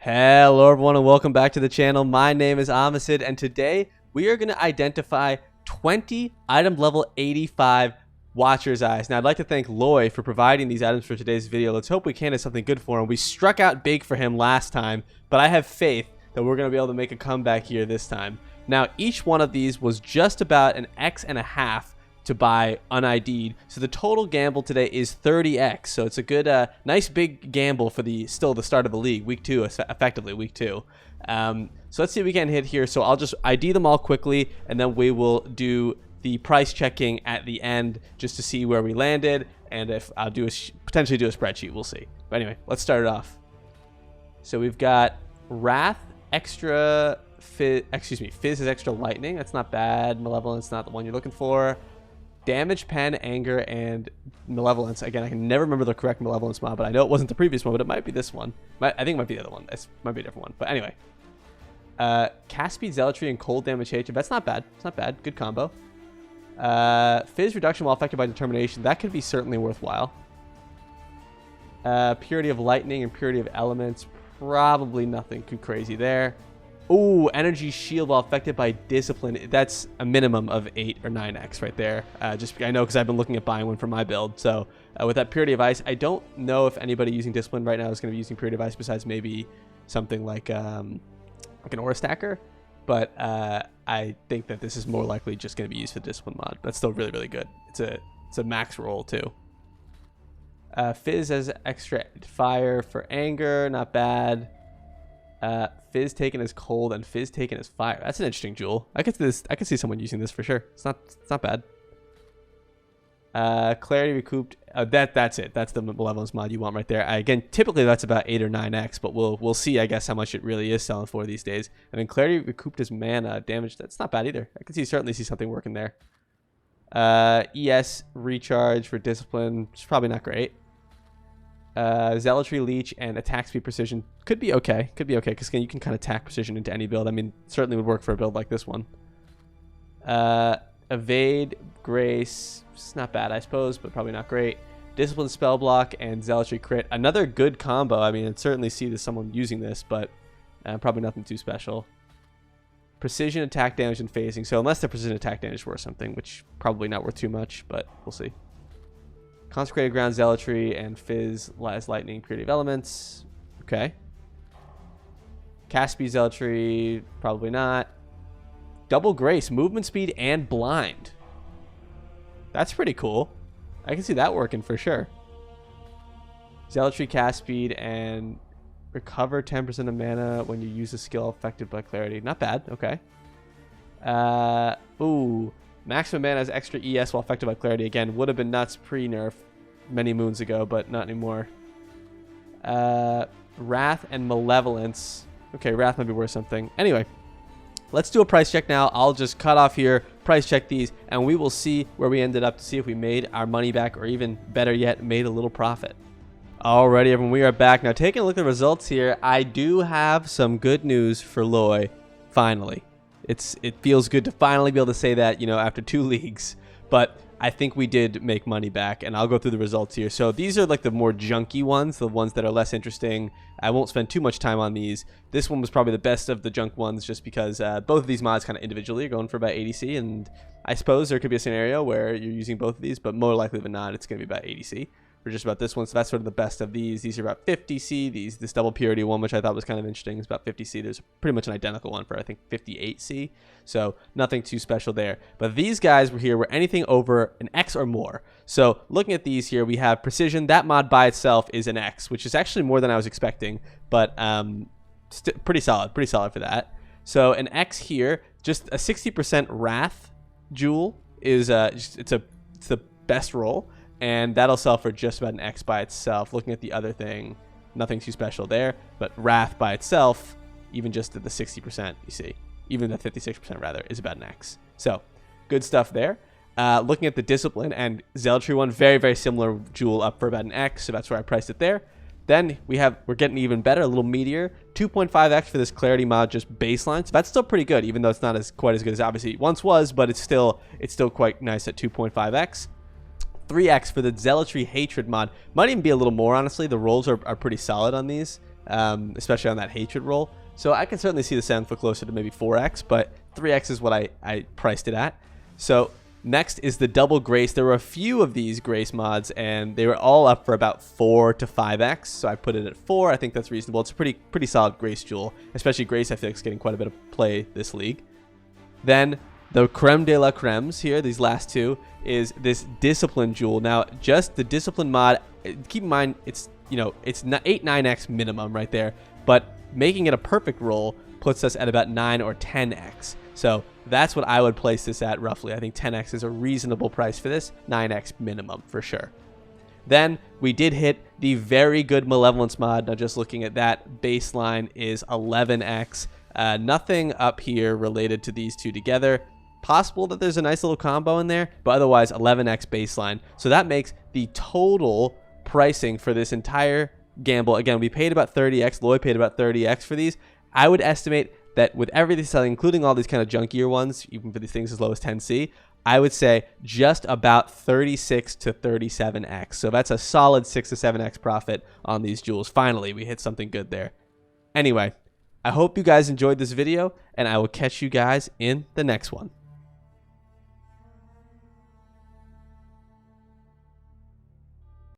Hello everyone and welcome back to the channel. My name is Amisid and today we are going to identify 20 item level 85 Watcher's Eyes. Now I'd like to thank Looy for providing these items for today's video. Let's hope we can have something good for him. We struck out big for him last time, but I have faith that we're going to be able to make a comeback here this time. Now each one of these was just about an X and a half to buy unID'd, so the total gamble today is 30x, so it's a good nice big gamble for still the start of the league, week 2, effectively week 2. So let's see if we can hit here. So I'll just ID them all quickly and then we will do the price checking at the end just to see where we landed, and if I'll do potentially do a spreadsheet, we'll see. But anyway, let's start it off. So we've got Wrath extra Fizz is extra lightning, that's not bad. Malevolence not the one you're looking for. Damage, Pen, Anger, and Malevolence. Again, I can never remember the correct Malevolence mod, but I know it wasn't the previous one, but it might be this one. I think it might be the other one. It might be a different one. But anyway. Cast Speed, Zealotry, and Cold Damage Hatred. That's not bad. It's not bad. Good combo. Fizz Reduction while affected by Determination. That could be certainly worthwhile. Purity of Lightning and Purity of Elements. Probably nothing too crazy there. Ooh, Energy Shield while affected by Discipline. That's a minimum of 8 or 9x right there. Just I know because I've been looking at buying one for my build. So with that Purity of Ice, I don't know if anybody using Discipline right now is going to be using Purity of Ice besides maybe something like an Aura Stacker. But I think that this is more likely just going to be used for the Discipline mod. That's still really, really good. It's a max roll too. Fizz has extra fire for anger. Not bad. Fizz taken as cold and Fizz taken as fire. That's an interesting jewel. I could see someone using this for sure. It's not bad. Clarity recouped. That's it. That's the Malevolence mod you want right there. Again, typically that's about 8 or 9x, but we'll see, I guess, how much it really is selling for these days. And then Clarity recouped as mana damage. That's not bad either. I could certainly see something working there. ES recharge for Discipline. It's probably not great. Zealotry, Leech, and Attack Speed Precision could be okay. Because again, you can kind of tack Precision into any build. I mean, certainly would work for a build like this one. Evade, Grace, it's not bad, I suppose, but probably not great. Discipline, Spell Block, and Zealotry Crit. Another good combo. I mean, I'd certainly see someone using this, but probably nothing too special. Precision, Attack Damage, and Phasing. So unless the Precision Attack Damage is worth something, which probably not worth too much, but we'll see. Consecrated Ground, Zealotry, and Fizz as Lightning, Purity of Elements. Okay. Cast Speed, Zealotry, probably not. Double Grace, Movement Speed, and Blind. That's pretty cool. I can see that working for sure. Zealotry, Cast Speed, and Recover 10% of mana when you use a skill affected by Clarity. Not bad. Okay. Ooh. Maximum mana as extra ES while affected by Clarity. Again, would have been nuts pre-nerf many moons ago, but not anymore. Wrath and Malevolence. Okay, Wrath might be worth something. Anyway, let's do a price check now. I'll just cut off here, price check these, and we will see where we ended up to see if we made our money back, or even better yet, made a little profit. Alrighty, everyone, we are back. Now, taking a look at the results here, I do have some good news for Looy, finally. It feels good to finally be able to say that, after 2 leagues. But I think we did make money back, and I'll go through the results here. So these are like the more junky ones, the ones that are less interesting. I won't spend too much time on these. This one was probably the best of the junk ones just because both of these mods kind of individually are going for about 80C, and I suppose there could be a scenario where you're using both of these, but more likely than not, it's going to be about 80C. For just about this one, so that's sort of the best of these. These are about 50C. This double purity one, which I thought was kind of interesting, is about 50C. There's pretty much an identical one for, I think, 58C. So nothing too special there. But these guys were anything over an X or more. So looking at these here, we have Precision. That mod by itself is an X, which is actually more than I was expecting, but pretty solid for that. So an X here, just a 60% Wrath jewel is it's the best roll. And that'll sell for just about an X by itself. Looking at the other thing, nothing too special there. But Wrath by itself, even just at the 60%, you see, even the 56% rather, is about an X. So, good stuff there. Looking at the Discipline and Zealotry one, very, very similar jewel up for about an X. So that's where I priced it there. Then we're getting even better, a little meatier. 2.5x for this Clarity mod, just baseline. So that's still pretty good, even though it's not quite as good as obviously it once was, but it's still quite nice at 2.5x. 3x for the Zealotry Hatred mod. Might even be a little more, honestly. The rolls are pretty solid on these. especially on that hatred roll. So I can certainly see the 7 foot closer to maybe 4x, but 3x is what I priced it at. So next is the double grace. There were a few of these grace mods, and they were all up for about 4 to 5x. So I put it at 4. I think that's reasonable. It's a pretty solid grace jewel, especially grace. I feel like it's getting quite a bit of play this league. Then the creme de la cremes here, these last two, is this discipline jewel. Now, just the discipline mod. Keep in mind, it's it's 8-9x minimum right there, but making it a perfect roll puts us at about 9 or 10x. So that's what I would place this at roughly. I think 10x is a reasonable price for this. 9x minimum for sure. Then we did hit the very good Malevolence mod. Now just looking at that, baseline is 11x. Nothing up here related to these two together. Possible that there's a nice little combo in there, but otherwise 11x baseline. So that makes the total pricing for this entire gamble. Again, we paid about 30x. Looy paid about 30x for these. I would estimate that with everything selling, including all these kind of junkier ones, even for these things as low as 10C, I would say just about 36 to 37x. So that's a solid 6 to 7x profit on these jewels. Finally, we hit something good there. Anyway, I hope you guys enjoyed this video, and I will catch you guys in the next one.